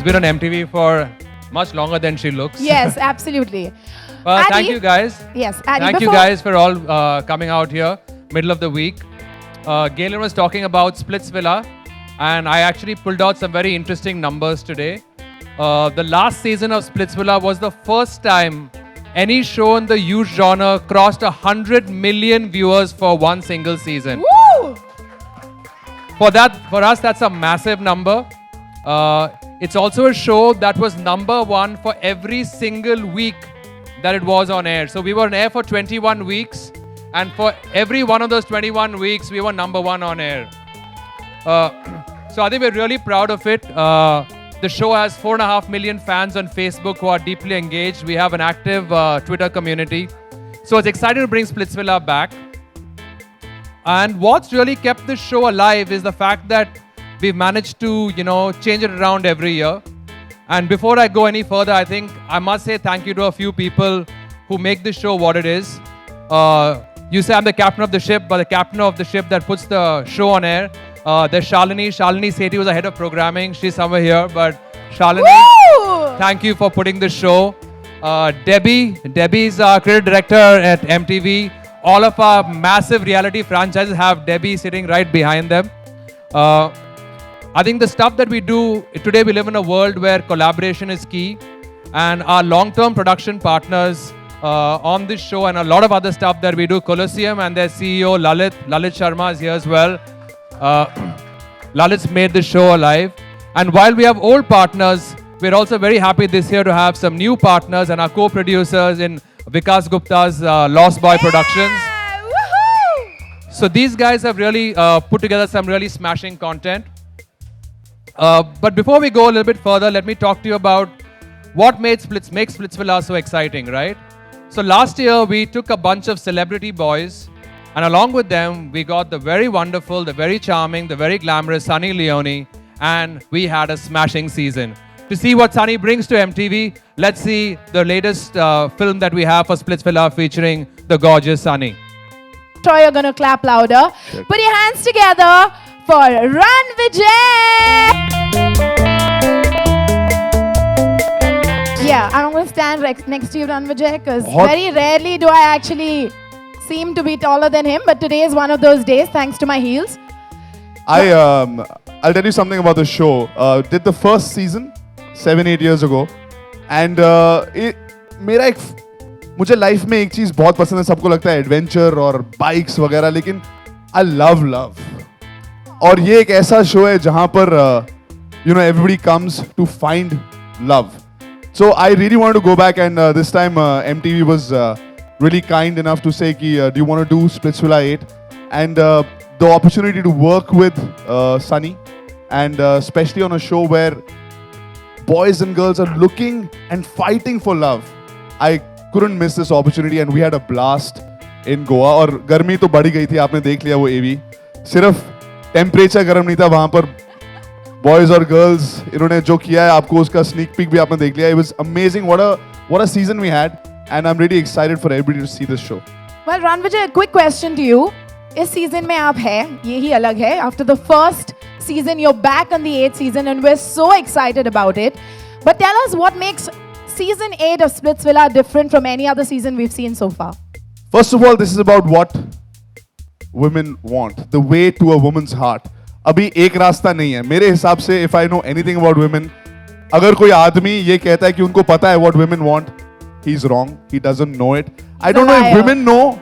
who's been on MTV for much longer than she looks. Yes, absolutely. Thank you guys. Yes, Addy, Thank you guys for all coming out here, middle of the week. Galen was talking about Splitsvilla, and I actually pulled out some very interesting numbers today. The last season of Splitsvilla was the first time any show in the youth genre crossed 100 million viewers for one single season. Woo! For us, that's a massive number. It's also a show that was #1 for every single week that it was on air. So we were on air for 21 weeks, and for every one of those 21 weeks, we were #1 on air. So I think we're really proud of it. The show has 4.5 million fans on Facebook who are deeply engaged. We have an active Twitter community. So it's exciting to bring Splitsvilla back. And what's really kept this show alive is the fact that we've managed to, change it around every year. And before I go any further, I think I must say thank you to a few people who make this show what it is. You say I'm the captain of the ship, but the captain of the ship that puts the show on air. There's Shalini. Shalini Sethi was the head of programming. She's somewhere here, but Shalini, Woo! thank you for putting this show. Debbie's our creative director at MTV. All of our massive reality franchises have Debbie sitting right behind them. I think the stuff that we do, today we live in a world where collaboration is key, and our long-term production partners on this show and a lot of other stuff that we do, Colosseum and their CEO Lalit Sharma is here as well. Lalit's made this show alive. And while we have old partners, we're also very happy this year to have some new partners and our co-producers in Vikas Gupta's Lost Boy Productions. Woohoo! So these guys have really put together some really smashing content. But before we go a little bit further, let me talk to you about what makes Splitsvilla so exciting, right? So last year, we took a bunch of celebrity boys, and along with them, we got the very wonderful, the very charming, the very glamorous Sunny Leone, and we had a smashing season. To see what Sunny brings to MTV, let's see the latest film that we have for Splitsvilla featuring the gorgeous Sunny. Sure, you're gonna clap louder. Sure. Put your hands together for Run Vijay! Yeah, I'm gonna stand next to you, Run Vijay, because Hot. very rarely do I actually seem to be taller than him, but today is one of those days thanks to my heels. I'll tell you something about the show. Did the first season 7-8 years ago, and मुझे life में एक चीज बहुत पसंद है, सबको लगता है एडवेंचर और बाइक्स वगैरह, लेकिन आई लव और ये एक ऐसा शो है जहां पर everybody comes to find love. So I really wanted to go back, and this time MTV was really kind enough to say do you want to do Splitsvilla 8, and the opportunity to work with Sunny, and especially on a show where boys and girls are looking and fighting for love. I couldn't miss this opportunity, and we had a blast in Goa. और गर्मी तो बढ़ी गई थी, आपने देख लिया वो AV. सिर्फ टेम्परेचर गर्म नहीं था वहां पर, बॉयज और गर्ल्स इन्होंने जो किया है, आपको उसका स्नीक पीक भी आपने देख लिया. It was amazing. What a season we had, and I'm really excited for everybody to see this show. Well, Run Vijay, a quick question to you. इस सीजन में आप हैं, ये ही अलग है. After the first season, you're back on the 8th season, and we're so excited about it. But tell us what makes season 8 of Splitsvilla different from any other season we've seen so far. First of all, this is about what women want, the way to a woman's heart. अभी एक रास्ता नहीं है मेरे हिसाब से. If I know anything about women, अगर कोई आदमी ये कहता है कि उनको पता है what women want, he's wrong. He doesn't know it. I don't know if women know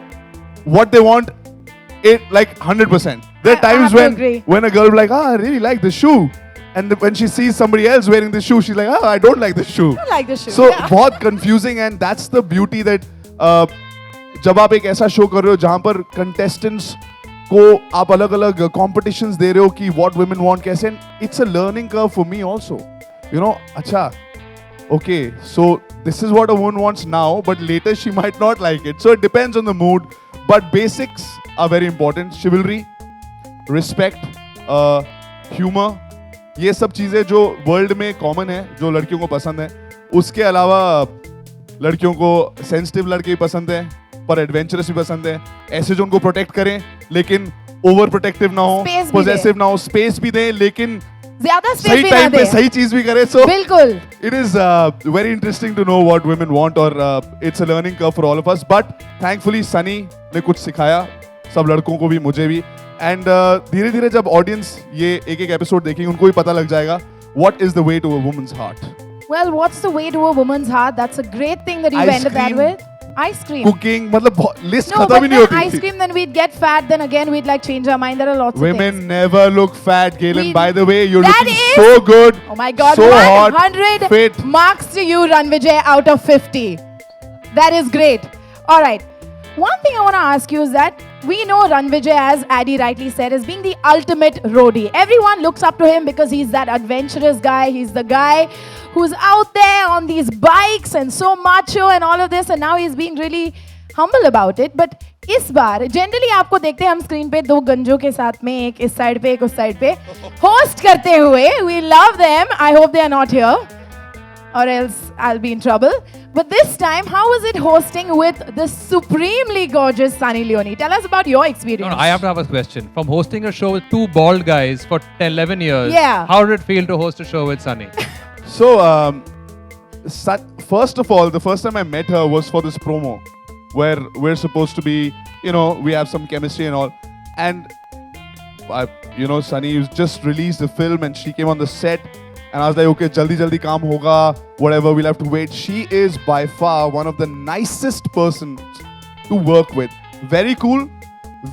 what they want it like 100%. There are I times have to agree. when a girl will be like, I really like this shoe, and when she sees somebody else wearing this shoe, she's like, I don't like this shoe. I like this shoe. So yeah. बहुत confusing, and that's the beauty that जब आप एक ऐसा show कर रहे हो जहां पर contestants को आप अलग अलग competitions दे रहे हो कि what women want कैसे, it's a learning curve for me also. अच्छा, okay, so this is what a woman wants now, but later she might not like it. So it depends on the mood, but basics are very important. Chivalry, respect, humor, ये सब चीजें जो world में common है, जो लड़कियों को पसंद है. उसके अलावा लड़कियों को सेंसिटिव लड़के पसंद है, पर एडवेंचरस भी पसंद है, ऐसे जो उनको प्रोटेक्ट करें लेकिन ओवर प्रोटेक्टिव ना हो, Space भी पोजेसिव ना हो, स्पेस भी दें लेकिन ज्यादा स्पेस सही भी ना टाइम पे दे सही चीज भी करे. So बिल्कुल. it is very interesting to know what women want, or it's a learning curve for all of us. But thankfully Sunny ने कुछ सिखाया सब लड़कों को भी, मुझे भी. And धीरे धीरे जब ऑडियंस ये एक एक एपिसोड देखेंगे उनको भी पता लग जाएगा what is the way to a woman's heart. Well, what's the way to a woman's heart? That's a great thing that you Ice ended that cream. with. Ice cream. Cooking, मतलब list No, खत्म but ही नहीं then होती ice थी. cream, then we'd get fat. Then again, we'd like change our mind. There are lots of Women things. never look fat, Galen. We- By the way, you're That looking is- so good. Oh my God! So 100 hot, fit. marks to you, Ranvijay, out of 50. That is great. All right. One thing I want to ask you is that we know Ranvijay, as Addy rightly said, as being the ultimate roadie. Everyone looks up to him because he's that adventurous guy. He's the guy who's out there on these bikes and so macho and all of this. And now he's being really humble about it. But इस बार generally आपको देखते हैं हम screen पे दो गंजों के साथ में, एक इस साइड पे एक उस साइड पे होस्ट करते हुए. We love them. I hope they are not here, or else I'll be in trouble. But this time, how was it hosting with the supremely gorgeous Sunny Leone? Tell us about your experience. No, no, I have to have a question. From hosting a show with two bald guys for 11 years, Yeah. how did it feel to host a show with Sunny? So, first of all, the first time I met her was for this promo, where we're supposed to be, you know, we have some chemistry and all. And, Sunny just released the film and she came on the set. And I was like, okay, jaldi kaam hoga, whatever, we'll have to wait. She is by far one of the nicest persons to work with. Very cool,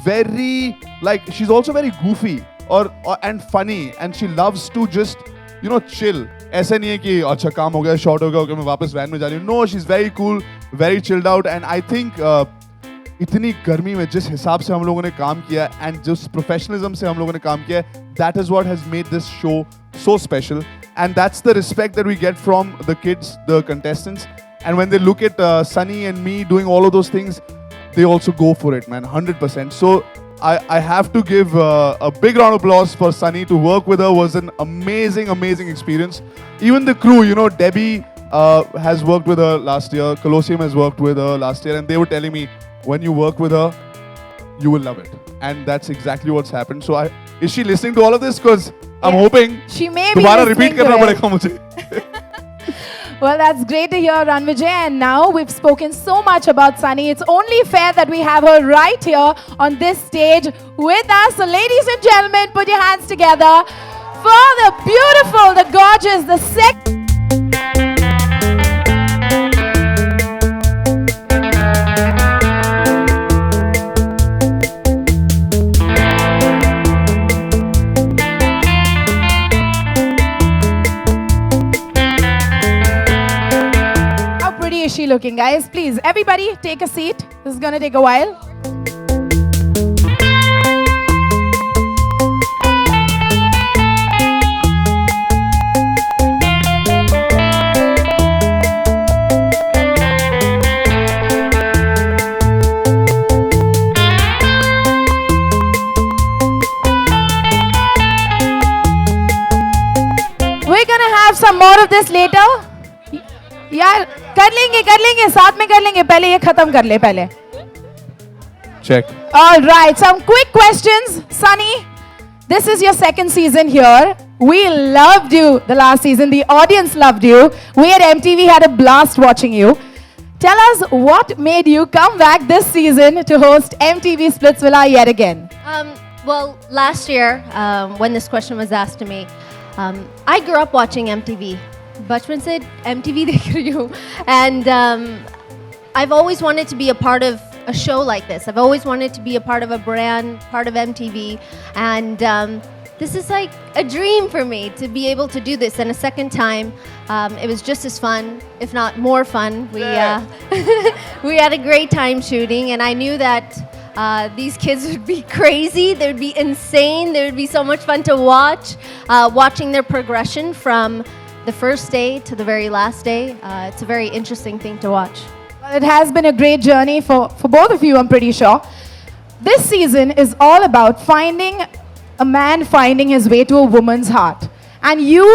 very, like, she's also very goofy and funny. And she loves to just, chill. ऐसा नहीं है कि अच्छा काम हो गया, short हो गया, ओके मैं वापस वैन में जा रही हूँ. No, she's very cool, very chilled out. And I think इतनी गर्मी में जिस हिसाब से हम लोगों ने काम किया and जिस प्रोफेशनलिज्म से हम लोगों ने काम किया, that is what has made this show so special. And that's the respect that we get from the kids, the contestants. And when they look at Sunny and me doing all of those things, they also go for it, man, 100%. So I have to give a big round of applause for Sunny. To work with her was an amazing, amazing experience. Even the crew, Debbie has worked with her last year. Colosseum has worked with her last year. And they were telling me, when you work with her, you will love it. And that's exactly what's happened. So is she listening to all of this? Because I'm hoping she may be दोबारा listening repeat to करना it. पड़ेगा मुझे. Well, that's great to hear, Ranvijay. And now we've spoken so much about Sunny. It's only fair that we have her right here on this stage with us. So, ladies and gentlemen, put your hands together for the beautiful, the gorgeous, the sexy. Is she looking, guys? Please, everybody, take a seat. This is gonna take a while. We're gonna have some more of this later. यार कर लेंगे साथ में कर लेंगे, पहले ये खत्म कर ले पहले. Check. All right, some quick questions. Sunny, this is your second season here. We loved you the last season. The audience loved you. We at MTV had a blast watching you. Tell us what made you come back this season to host MTV Splitsvilla yet again. Well, last year, when this question was asked to me, I grew up watching MTV. Bachman said, MTV dekh rahi hu. And I've always wanted to be a part of a show like this. I've always wanted to be a part of a brand, part of MTV. And this is like a dream for me to be able to do this. And a second time, it was just as fun, if not more fun. We we had a great time shooting, and I knew that these kids would be crazy. They would be insane. There would be so much fun to watch. Watching their progression from the first day to the very last day. It's a very interesting thing to watch. Well, it has been a great journey for both of you, I'm pretty sure. This season is all about finding a man finding his way to a woman's heart. And you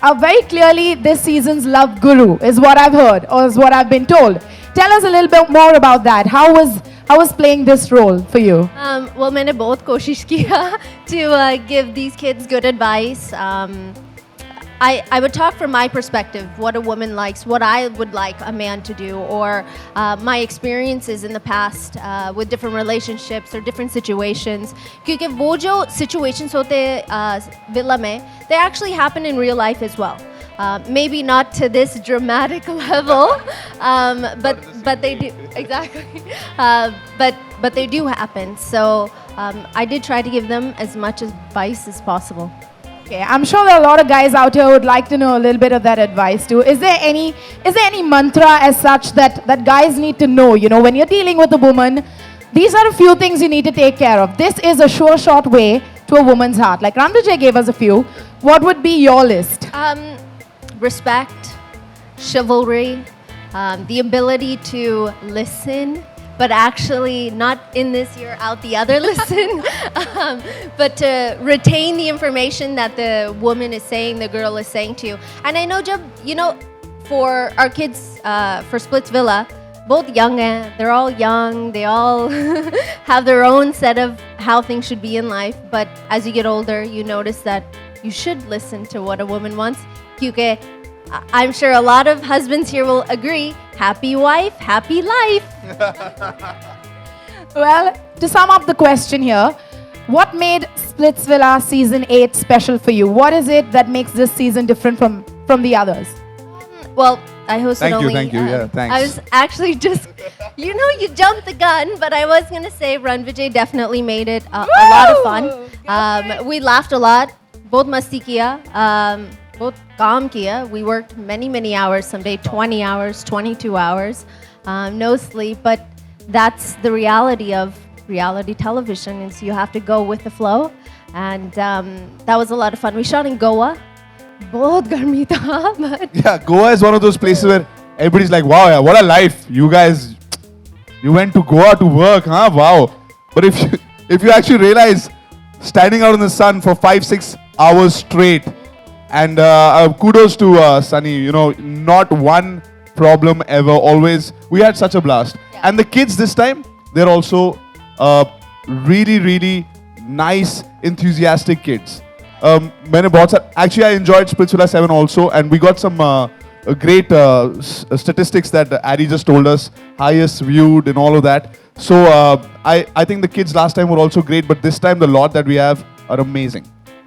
are very clearly this season's love guru, is what I've heard, or is what I've been told. Tell us a little bit more about that. How was How was playing this role for you? Well, मैंने बहुत कोशिश किया to give these kids good advice. I would talk from my perspective, what a woman likes, what I would like a man to do, or my experiences in the past with different relationships or different situations. क्योंकि वो जो situations होते हैं villa में, they actually happen in real life as well. Maybe not to this dramatic level, but they do exactly. But they do happen. So I did try to give them as much advice as possible. Okay, I'm sure there are a lot of guys out here who would like to know a little bit of that advice too. Is there any mantra as such that guys need to know? You know, when you're dealing with a woman, these are a few things you need to take care of. This is a sure shot way to a woman's heart. Like Ramvijay gave us a few. What would be your list? Respect, chivalry, the ability to listen, but actually not in this ear, out the other listen, but to retain the information that the woman is saying, the girl is saying to you. And I know, for our kids, for Splits Villa, both young, they're all young, they all have their own set of how things should be in life. But as you get older, you notice that you should listen to what a woman wants. Because I'm sure a lot of husbands here will agree, happy wife, happy life. Well, to sum up the question here, what made Splitsvilla Season 8 special for you? What is it that makes this season different from the others? Well, I hosted only... Thank you. Yeah, thanks. I was actually just... You jumped the gun, but I was going to say Ranvijay definitely made it a lot of fun. We laughed a lot. Both masti kiya. Both kaam kiya. We worked many hours, someday 20 hours, 22 hours. No sleep, but that's the reality of reality television, is you have to go with the flow. And that was a lot of fun. We shot in Goa. Bahut garmi tha, but Yeah, Goa is one of those places where everybody's like, wow, yeah, what a life. You guys, you went to Goa to work, huh? Wow. But if you actually realize, standing out in the sun for 5-6 hours straight, and kudos to Sunny, not one problem ever, always. We had such a blast. Yeah. And the kids this time, they're also really nice, enthusiastic kids. Actually, I enjoyed Splitsvilla 7 also, and we got some great statistics that Addy just told us, highest viewed and all of that. So I think the kids last time were also great, but this time the lot that we have are amazing.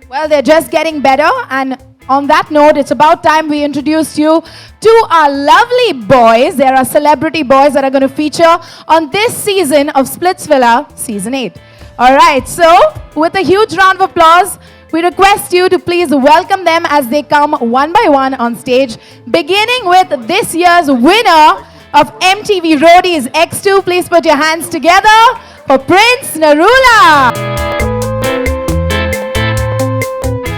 Well, they're just getting better. And on that note, it's about time we introduced you to our lovely boys. There are celebrity boys that are going to feature on this season of Splitsvilla Season 8. All right, so with a huge round of applause, we request you to please welcome them as they come one by one on stage, beginning with this year's winner of MTV Roadies X2. Please put your hands together for Prince Narula.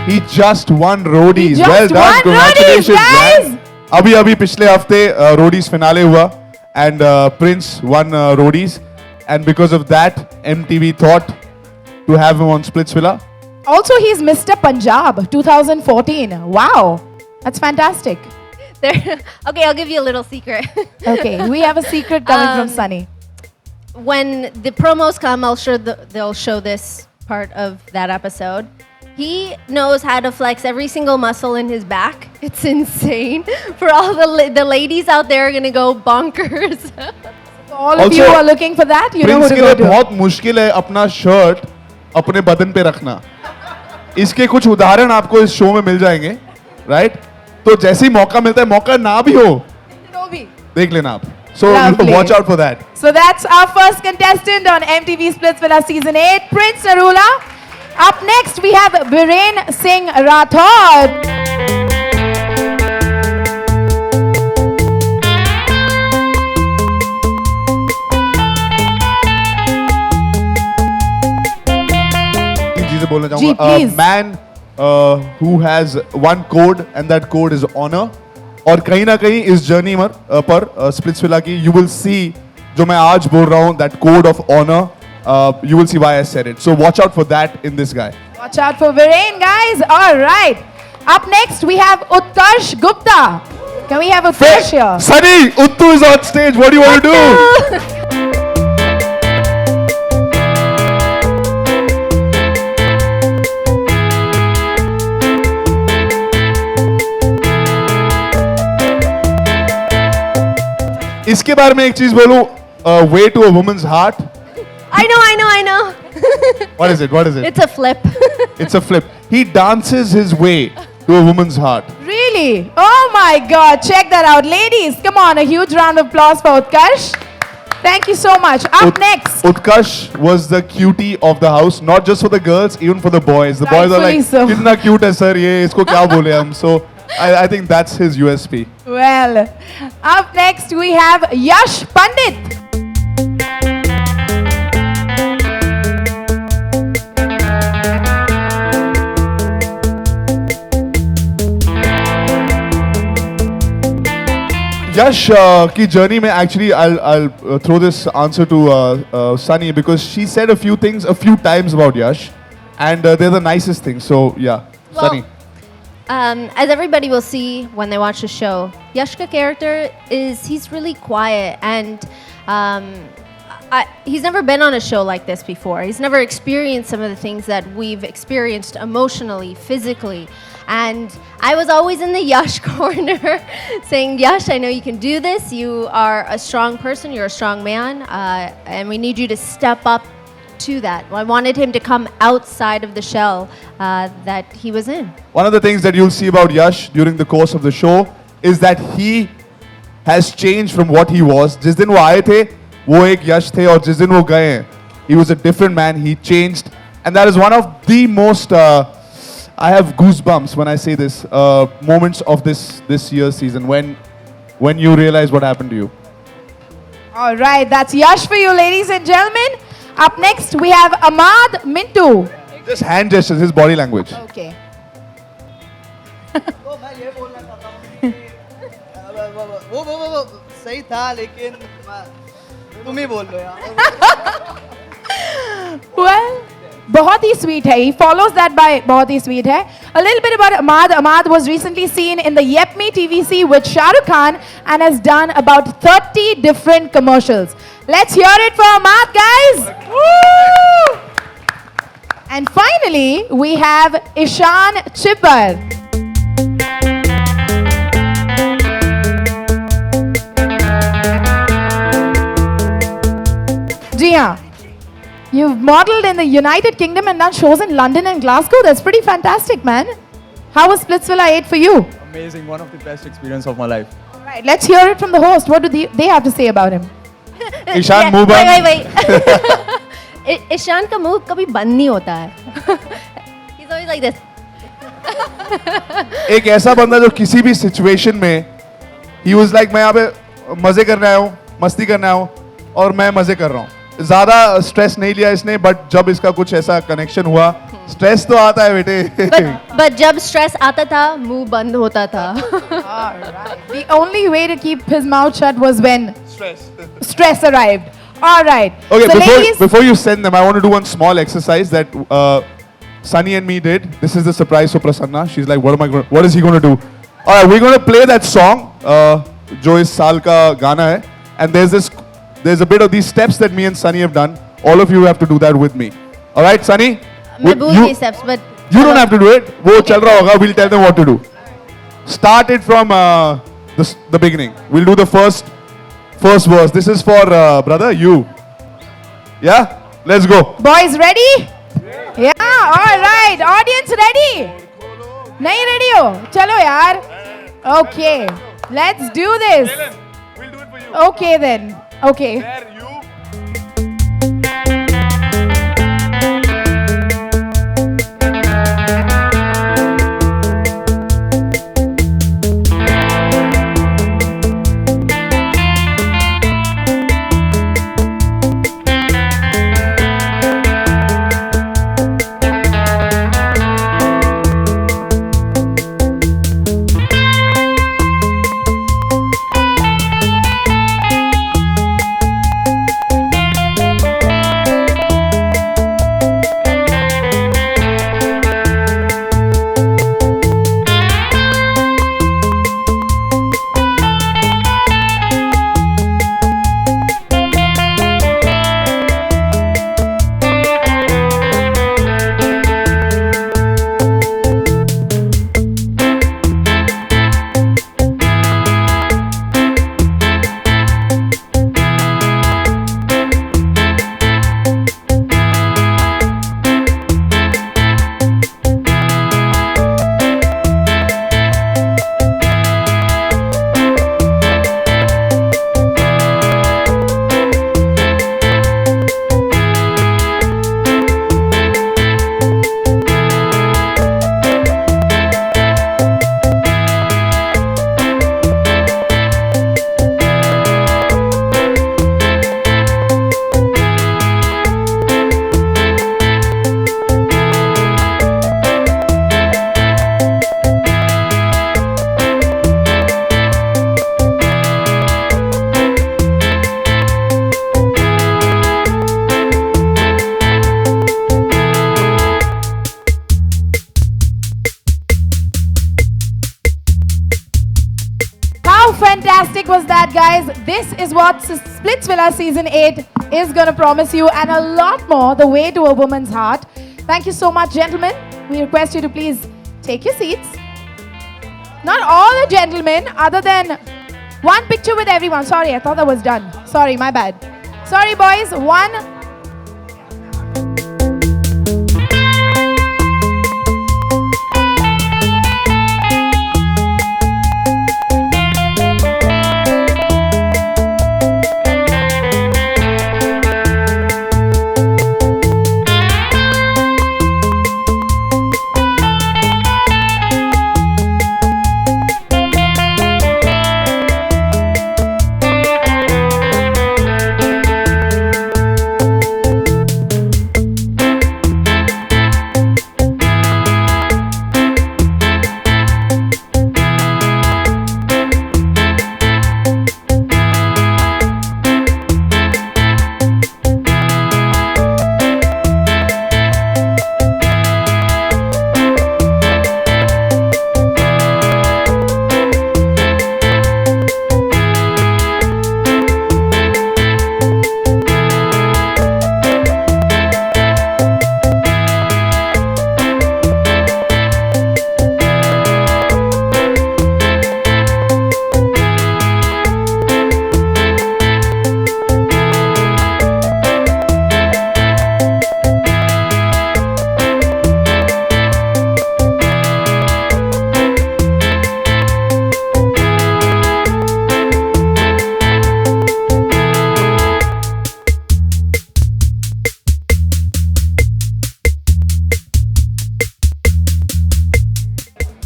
He just won Roadies. He just Well done. won Congratulations, Roadies, guys. man. अभी पिछले हफ्ते Roadies finale हुआ, and Prince won Roadies, and because of that, MTV thought to have him on Splitsvilla. Also, he's Mr. Punjab 2014. Wow, that's fantastic. okay, I'll give you a little secret. Okay, we have a secret coming from Sunny. When the promos come, they'll show this part of that episode. He knows how to flex every single muscle in his back. It's insane. For all the ladies out there are going to go bonkers. So all of you Also, who are looking for that, you know Prince who के to लिए go to. बहुत मुश्किल है अपना shirt अपने बदन पे रखना. इसके कुछ उदाहरण आपको इस शो में मिल जाएंगे, राइट? तो जैसे ही मौका मिलता है, मौका ना भी हो, देख लेना आप. So Lovely. watch out for that. So that's our first contestant on MTV Splitsvilla Season 8, Prince Narula. Up next, we have Viren Singh Rathod. चीजें बोलना जी, चाहूंगा. please. Man who has one code, and that code is honor. और कहीं ना कहीं इस journey पर Splitsvilla की you will see जो मैं आज बोल रहा हूँ, that code of honor. You will see why I said it. So watch out for that in this guy. Watch out for Viren, guys. All right. Up next, we have Utkarsh Gupta. Can we have Utkarsh here? Sunny, Uttu is on stage. What do you want to do? इसके बारे में एक चीज बोलूं, way to a woman's heart. I know. What is it? What is it? It's a flip. It's a flip. He dances his way to a woman's heart. Really? Oh my God. Check that out. Ladies, come on. A huge round of applause for Utkarsh. Thank you so much. Up next. Utkarsh was the cutie of the house, not just for the girls, even for the boys. The boys are Rightfully like, so. "Kitna cute hai sir, ye isko kya bole hum?" So I think that's his USP. Well, up next we have Yash Pandit. Yash की journey में actually I'll throw this answer to Sunny because she said a few things a few times about Yash, and they're the nicest things. So yeah, Well, Sunny. As everybody will see when they watch the show, Yashka character he's really quiet and he's never been on a show like this before. He's never experienced some of the things that we've experienced emotionally, physically. And I was always in the Yash corner saying, Yash, I know you can do this. You are a strong person. You're a strong man. And we need you to step up to that. I wanted him to come outside of the shell that he was in. One of the things that you'll see about Yash during the course of the show is that he has changed from what he was. जिस दिन वो आए थे, वो एक यश थे, और जिस दिन वो गए हैं, he was a different man. He changed, and that is one of the most. I have goosebumps when I say this. Moments of this year's season when you realize what happened to you. All right, that's Yash for you, ladies and gentlemen. Up next we have Ahmad Mintu. Just hand gestures, his body language. Okay. तो मैं ये बोलना चाहता हूँ कि वो सही था लेकिन तुम ही बोल लो यार. Well, बहुत ही sweet है. He follows that by बहुत ही sweet है. A little bit about Ahmad. Ahmad was recently seen in the Yep Me TVC with Shah Rukh Khan and has done about 30 different commercials. Let's hear it for Ahmad, guys. Woo! And finally, we have Ishan Chipper. जी हाँ. You've modeled in the United Kingdom and done shows in London and Glasgow. That's pretty fantastic, man. How was Splitsvilla 8 for you? Amazing, one of the best experience of my life. All right, let's hear it from the host. What do they have to say about him? Ishan, move on. Wait. Ishan का मुंह कभी बंद नहीं होता है. He's always like this. एक ऐसा बंदा जो किसी भी सिचुएशन में he was like, मैं यहाँ पे मजे करने आया हूँ, मस्ती करने आया हूँ, और मैं मजे कर रहा हूँ. ज्यादा स्ट्रेस नहीं लिया इसने, बट जब इसका कुछ ऐसा कनेक्शन हुआ, स्ट्रेस तो आता है बेटे. But जब स्ट्रेस आता था मुंह बंद होता था. All right. The only way to keep his mouth shut was when stress arrived. All right. Okay, so ladies, before you send them, I want to do one small exercise that Sunny and me did. This is the surprise for Prasanna. She's like, what is he going to do? All right, we're going to play that song, जो इस साल का गाना है. And there's a bit of these steps that me and Sunny have done. All of you have to do that with me. All right, Sunny? मैं भूल गई steps, but You don't have to do it. वो चल रहा होगा. We'll tell them what to do. Start it from the beginning. We'll do the first verse. This is for brother, you. Yeah? Let's go. boys ready? Yeah. All right. Audience ready? नहीं ready हो? चलो यार. Okay. Let's do this. We'll do it for you. Okay then. Okay. There, you. fantastic was that, guys? This is what Splitsvilla Season 8 is going to promise you, and a lot more, the way to a woman's heart. Thank you so much, gentlemen. We request you to please take your seats. Not all the gentlemen, other than one picture with everyone. Sorry, I thought that was done. Sorry, my bad. Sorry, boys. One.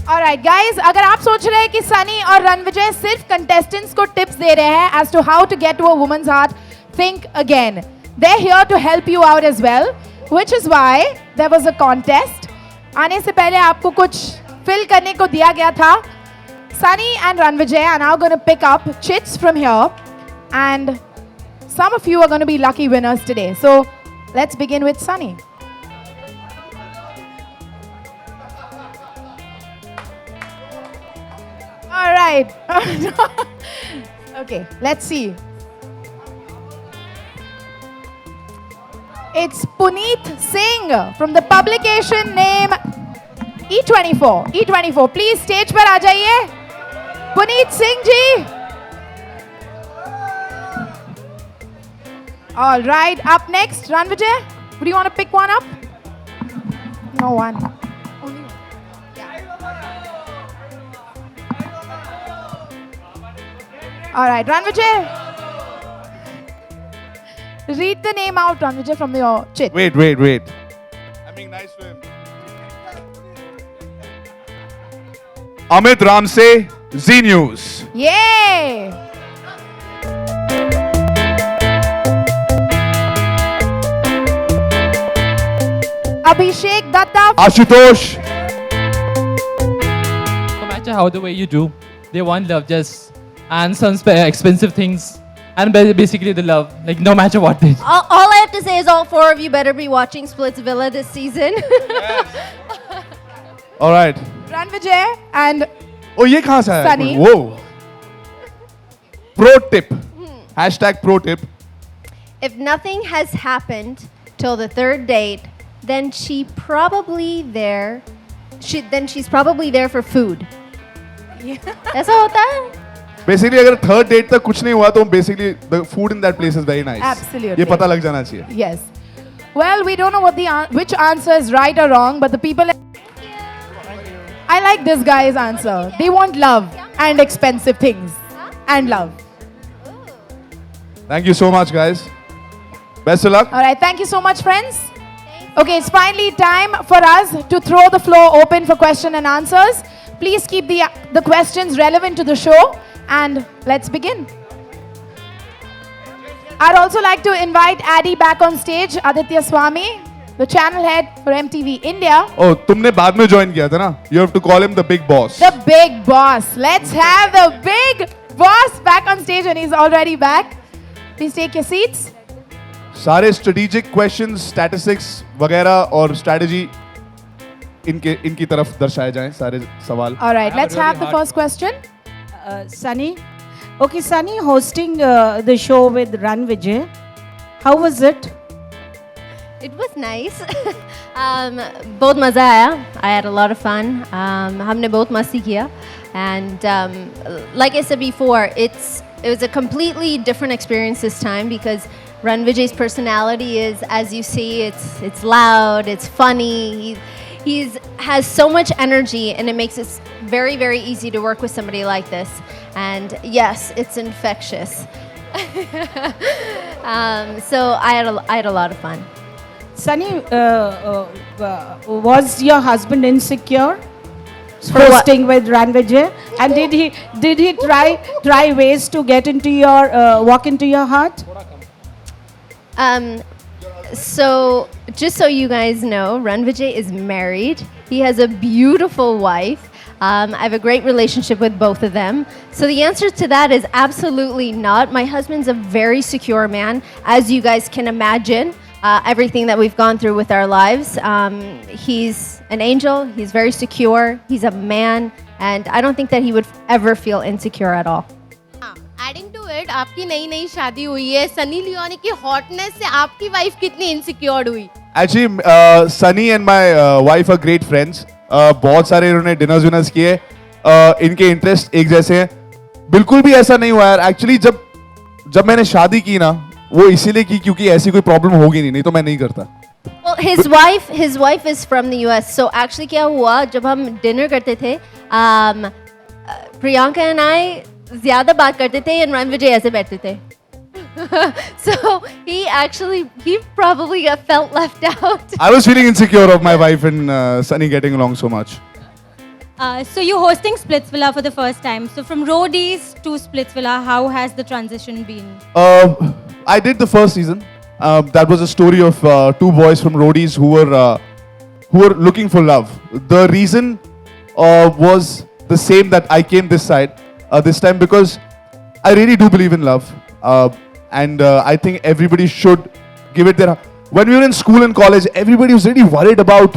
Alright guys, अगर आप सोच रहे हैं कि सनी और रणविजय सिर्फ contestants को tips दे रहे हैं as to how to get to a woman's heart, think again. They're here to help you out as well, which is why there was a contest. आने से पहले आपको कुछ fill करने को दिया गया था. Sunny and Ranvijay are now going to pick up chits from here, and some of you are going to be lucky winners today. So let's begin with Sunny. All right. Okay, let's see. It's Puneet Singh from the publication name E24. E24, please stage पर आ जाइए. Puneet Singh ji. All right, up next, Ranvijay. Would you want to pick one up? No one. All right, Ranvijay. Read the name out, Ranvijay, from your chit. Wait. I'm being nice to him. Amit Ramse, Z News. Yay! Abhishek Datta. Ashutosh. No matter how the way you do, they want love just and some expensive things and basically the love, like no matter what they do. All I have to say is all four of you better be watching Splitsvilla this season. All right. Ranvijay and Oh, ये कहाँ से आया? Sunny. Whoa. Pro tip. Hashtag pro tip. If nothing has happened till the third date, then she's probably there for food. ऐसा होता है? Basically, अगर third date तक कुछ नहीं हुआ तो basically the food in that place is very nice. Absolutely. ये पता लग जाना चाहिए. Yes. Well, we don't know what which answer is right or wrong, but the people. I like this guy's answer. They want love and expensive things and love. Thank you so much, guys. Best of luck. All right, thank you so much, friends. Okay, it's finally time for us to throw the floor open for question and answers. Please keep the questions relevant to the show, and let's begin. I'd also like to invite Addy back on stage, Aditya Swami, the channel head for MTV India. Oh, तुमने बाद में join किया था ना? You have to call him the big boss. The big boss. Let's have the big boss back on stage, and he's already back. Please take your seats. सारे strategic questions, statistics वगैरह और strategy इनकी तरफ दर्शाए जाएं सारे सवाल. All right, I have a let's really have the hard first question. Sunny, Okay, Sunny, hosting the show with Run Vijay, how was it? It was nice. बहुत मज़ा आया. I had a lot of fun. हमने बहुत मस्ती किया. And like I said before, it was a completely different experience this time because Run Vijay's personality is, as you see, it's loud, it's funny. He has so much energy, and it makes it very, very easy to work with somebody like this. And yes, it's infectious. So I had a lot of fun. Sunny, was your husband insecure For what? hosting with Run Vijay? And did he try ways to get into your walk into your heart? So just so you guys know, Run Vijay is married. He has a beautiful wife. I have a great relationship with both of them. So the answer to that is absolutely not. My husband's a very secure man, as you guys can imagine. Everything that we've gone through with our lives. He's an angel. He's very secure. He's a man. And I don't think that he would ever feel insecure at all. Adding to it, आपकी नई नई शादी हुई है, Sunny Leone की hotness से आपकी wife कितनी इनसिक्योर्ड हुई? Actually, Sunny and my wife are great friends. बहुत सारे इन्होंने डिनर्स विनर्स किए. इनके इंटरेस्ट एक जैसे हैं. बिल्कुल भी ऐसा नहीं हुआ यार. एक्चुअली जब मैंने शादी की ना, वो इसीलिए की क्योंकि ऐसी कोई प्रॉब्लम होगी नहीं तो मैं नहीं करता. Well, his wife is from the US. So actually क्या हुआ, जब हम डिनर करते थे, प्रियंका and I ज़्यादा बात करते थे and Run Vijay ऐसे बैठते थे. So he probably felt left out. I was feeling insecure of my wife and Sunny getting along so much. So you're hosting Splitsvilla for the first time. So from Roadies to Splitsvilla, how has the transition been? I did the first season. That was a story of two boys from Roadies who were looking for love. The reason was the same that I came this time because I really do believe in love. And I think everybody should give it their. When we were in school and college, everybody was really worried about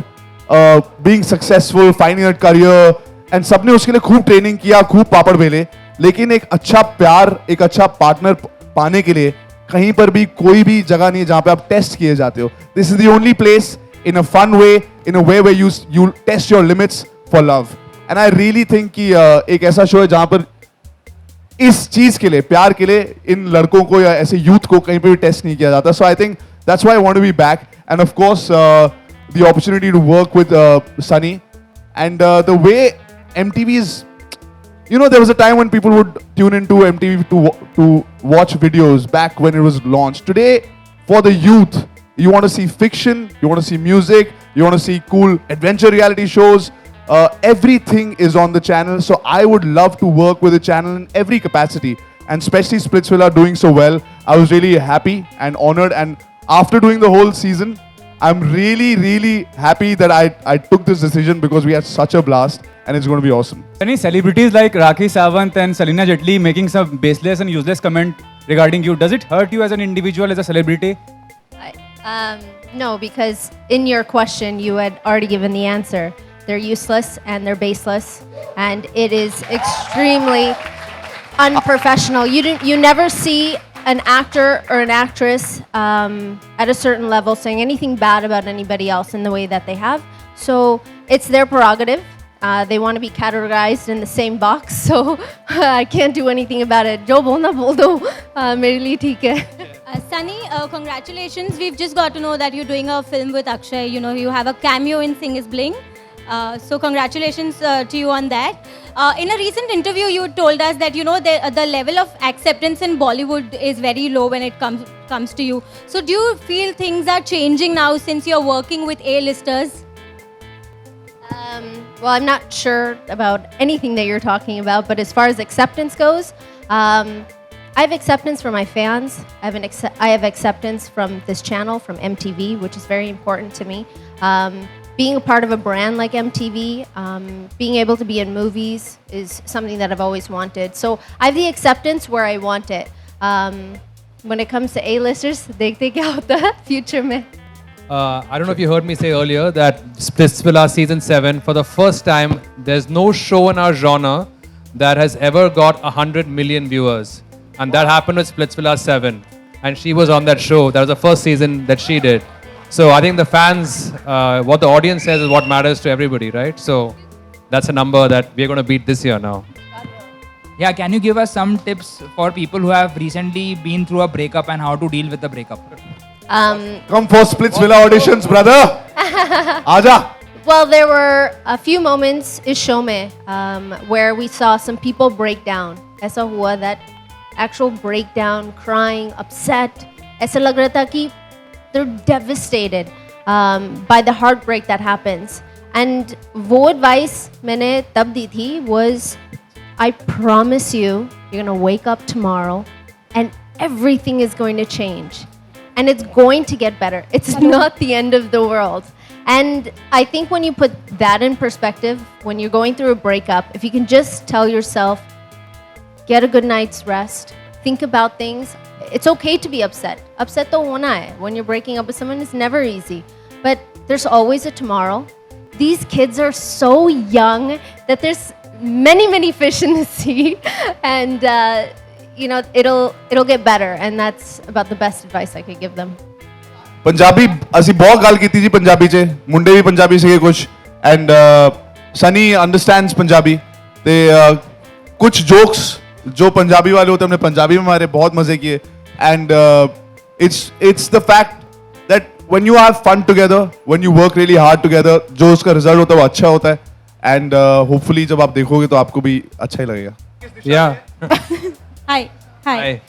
being successful, finding a career, and सबने उसके लिए खूब training किया, खूब पापड़ बेले. लेकिन एक अच्छा प्यार, एक अच्छा पार्टनर पाने के लिए कहीं पर भी कोई भी जगह नहीं है जहाँ पे आप टेस्ट किए जाते हो. This is the only place in a fun way, in a way where you test your limits for love. And I really think कि एक ऐसा शो है जहाँ पर इस चीज के लिए, प्यार के लिए इन लड़कों को या ऐसे यूथ को कहीं पे भी टेस्ट नहीं किया जाता. So I think that's why I want to be back. And of course, the opportunity to work with Sunny and the way MTV is, there was a time when people would tune into MTV to watch videos back when it was launched. Today, for the youth, you want to see fiction, you want to see music, you want to see cool adventure reality shows. Everything is on the channel, so I would love to work with the channel in every capacity, and especially Splitsvilla doing so well. I was really happy and honored, and after doing the whole season, I'm really, really happy that I took this decision because we had such a blast, and it's going to be awesome. Any celebrities like Rakhi Sawant and Salina Jetli making some baseless and useless comment regarding you, does it hurt you as an individual, as a celebrity? No, because in your question, you had already given the answer. They're useless and they're baseless, and it is extremely unprofessional. You never see an actor or an actress at a certain level saying anything bad about anybody else in the way that they have. So it's their prerogative. They want to be categorized in the same box, so I can't do anything about it. Jo bolna bol do, mere liye theek hai. Sunny, congratulations. We've just got to know that you're doing a film with Akshay. You have a cameo in Sing is Bling. So congratulations to you on that. In a recent interview, you told us that the level of acceptance in Bollywood is very low when it comes to you. So do you feel things are changing now since you're working with A-listers? Well, I'm not sure about anything that you're talking about, but as far as acceptance goes, I have acceptance from my fans. I have acceptance from this channel, from MTV, which is very important to me. Being a part of a brand like MTV, being able to be in movies is something that I've always wanted. So I have the acceptance where I want it. When it comes to A-listers, dekhte kya hota hai future mein. I don't know if you heard me say earlier that Splitsvilla Season 7, for the first time, there's no show in our genre that has ever got 100 million viewers. And that happened with Splitsvilla 7. And she was on that show. That was the first season that she did. So I think the fans, what the audience says is what matters to everybody, right? So that's a number that we're going to beat this year now. Yeah, can you give us some tips for people who have recently been through a breakup and how to deal with the breakup? Come for Splitsvilla auditions, brother. Aja. Well, there were a few moments इस show में where we saw some people break down. ऐसा हुआ that actual breakdown, crying, upset. ऐसा लग रहा था कि they're devastated by the heartbreak that happens. And वो advice मैंने तब दी थी was, I promise you, you're gonna wake up tomorrow and everything is going to change. And it's going to get better. It's not the end of the world. And I think when you put that in perspective, when you're going through a breakup, if you can just tell yourself, get a good night's rest, think about things. It's okay to be upset. Upset to hona hai. When you're breaking up with someone, it's never easy. But there's always a tomorrow. These kids are so young that there's many fish in the sea. And you know, it'll get better. And that's about the best advice I could give them. Punjabi ਅਸੀਂ ਬਹੁਤ ਗੱਲ ਕੀਤੀ ਜੀ ਪੰਜਾਬੀ 'ਚ ਮੁੰਡੇ ਵੀ ਪੰਜਾਬੀ ਸੀਗੇ ਕੁਝ and Sunny ਅੰਡਰਸਟੈਂਡਸ Punjabi ਤੇ कुछ जोक्स जो पंजाबी वाले होते हैं हमने पंजाबी में हमारे बहुत मजे किए and it's the fact that when you have fun together, when you work really hard together, जो उसका रिजल्ट होता है वो अच्छा होता है एंड होपफुली जब आप देखोगे तो आपको भी अच्छा ही लगेगा. Yeah. Hi. Hi.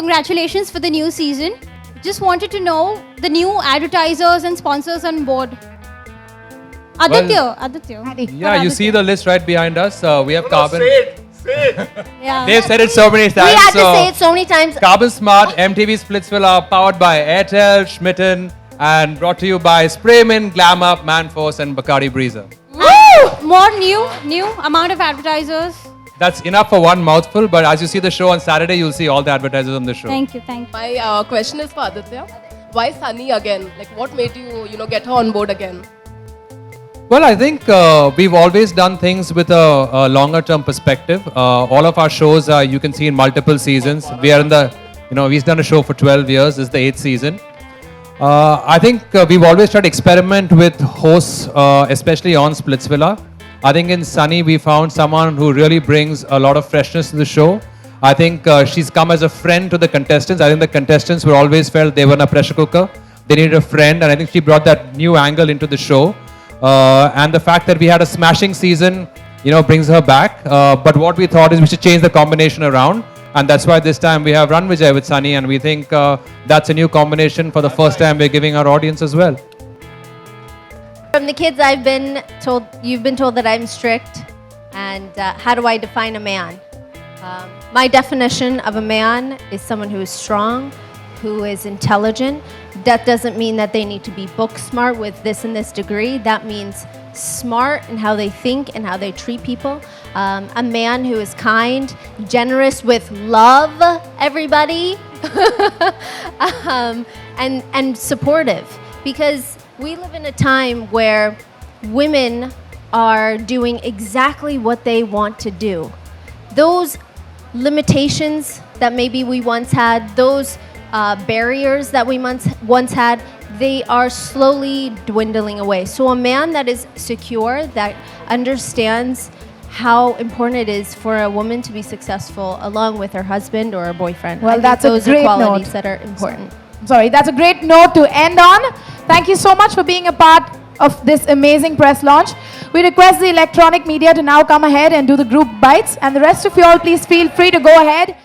Congratulations for the new season. Just wanted to know the new advertisers and sponsors on board. Aditya. Yeah, you see the list right behind us. We have Carbon. Yeah. They've said it so many times. We had to say it so many times. Carbon Smart, MTV Splitsvilla, powered by Airtel, Schmitten, and brought to you by Sprayman, Glam Up, Manforce, and Bacardi Breezer. More new amount of advertisers. That's enough for one mouthful, but as you see the show on Saturday, you'll see all the advertisers on the show. Thank you. My question is for Aditya. Why Sunny again? Like, what made you, get her on board again? Well, I think we've always done things with a longer term perspective. All of our shows you can see in multiple seasons. We are in the, we've done a show for 12 years. This is the 8th season. I think we've always tried to experiment with hosts, especially on Splitsvilla. I think in Sunny we found someone who really brings a lot of freshness to the show. I think she's come as a friend to the contestants. I think the contestants were always felt they were in a pressure cooker. They needed a friend, and I think she brought that new angle into the show. And the fact that we had a smashing season, brings her back. But what we thought is we should change the combination around, and that's why this time we have Run Vijay with Sunny, and we think that's a new combination for the first time we're giving our audience as well. From the kids, you've been told that I'm strict. And how do I define a man? My definition of a man is someone who is strong, who is intelligent. That doesn't mean that they need to be book smart with this and this degree. That means smart in how they think and how they treat people. A man who is kind, generous with love, everybody, and supportive. Because we live in a time where women are doing exactly what they want to do. Those limitations that maybe we once had, those barriers that we once had, they are slowly dwindling away. So a man that is secure, that understands how important it is for a woman to be successful along with her husband or her boyfriend. Well, that's those a great are qualities note. that are important. Sorry, that's a great note to end on. Thank you so much for being a part of this amazing press launch. We request the electronic media to now come ahead and do the group bites, and the rest of you all, please feel free to go ahead